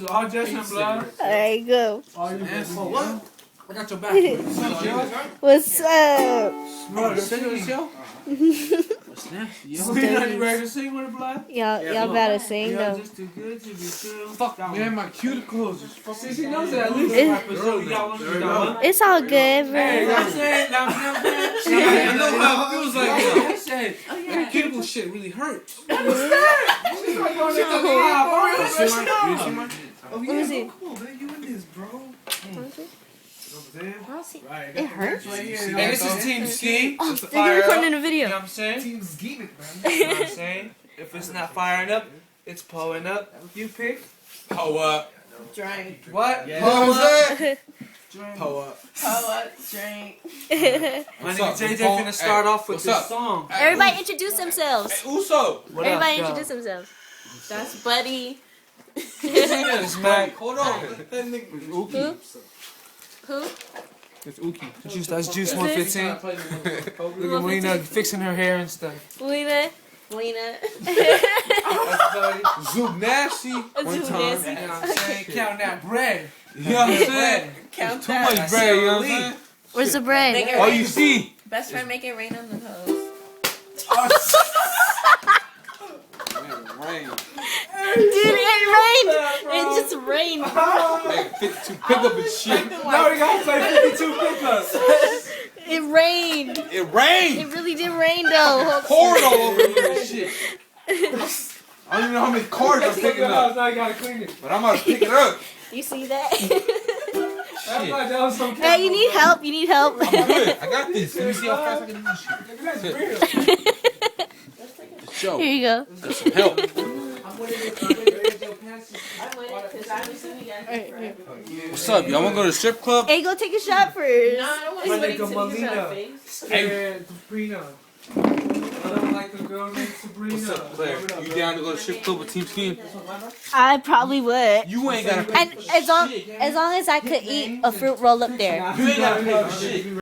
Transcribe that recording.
is all Justin, blood. Alright, go. All you what? I got your back. What's up? Bro, sing, yo. What's next, yo? You ready to sing with the blood? Y'all better sing though. Just too good to be true. Fuck, man, my cuticles is See, she knows that at least. It's all good, Hey, bro. I'm saying, I know how it feels like that. That cuticle shit really hurts. Let me see. Come on, man, you in this, bro. Right, It hurts. hey, this is Team Skeem. Oh, It's a they're fire recording up. a video. You know what I'm saying? Team Skeem it, man. You know what I'm saying? If it's not firing up, it's pulling up. You pick. Pow up. Drink. What? Yeah. Pull up. Pow up. Pull up, drink. My nigga JJ finna start off with What's this up? song. Everybody introduce themselves. Hey, Uso. What Everybody up, introduce themselves. That's Buddy. It's Mac. Hold on. That nigga is Uki. Who? It's Uki. That's Juice 115. Look at Melina fixing her hair and stuff. Lena. Zub Nasty. One time. You know what I'm saying? Counting that bread. You know what I'm saying? Count Too that. much bread, you know what I'm saying? Where's the bread? Make it All rain. you see. Best friend, make it rain on the toes. Rain. Dude, it rained. It just rained. Like 52 pickup and shit. No, we gotta play 52 pickups. It rained. It rained. It really did rain though. Poured all over me and shit. I don't even know how many cars I'm picking up. Now you gotta clean it. But I'm about to pick it up. You see that? That's like that was some Hey, you need help. You need help. I'm good. I got this. Let me see how fast I can do this shit. Show. Here you go. That's some help. What's up, y'all? Wanna go to the strip club? Hey, go take a shot first. No, I don't want My anybody nigga to Melina. face. Scared Sabrina. I don't like the girl named Sabrina. What's up, Claire? You down to go to the strip club with Team Skeem? I probably would. You ain't gotta pay And as long as I could eat a fruit roll up there. You ain't gotta pay for shit.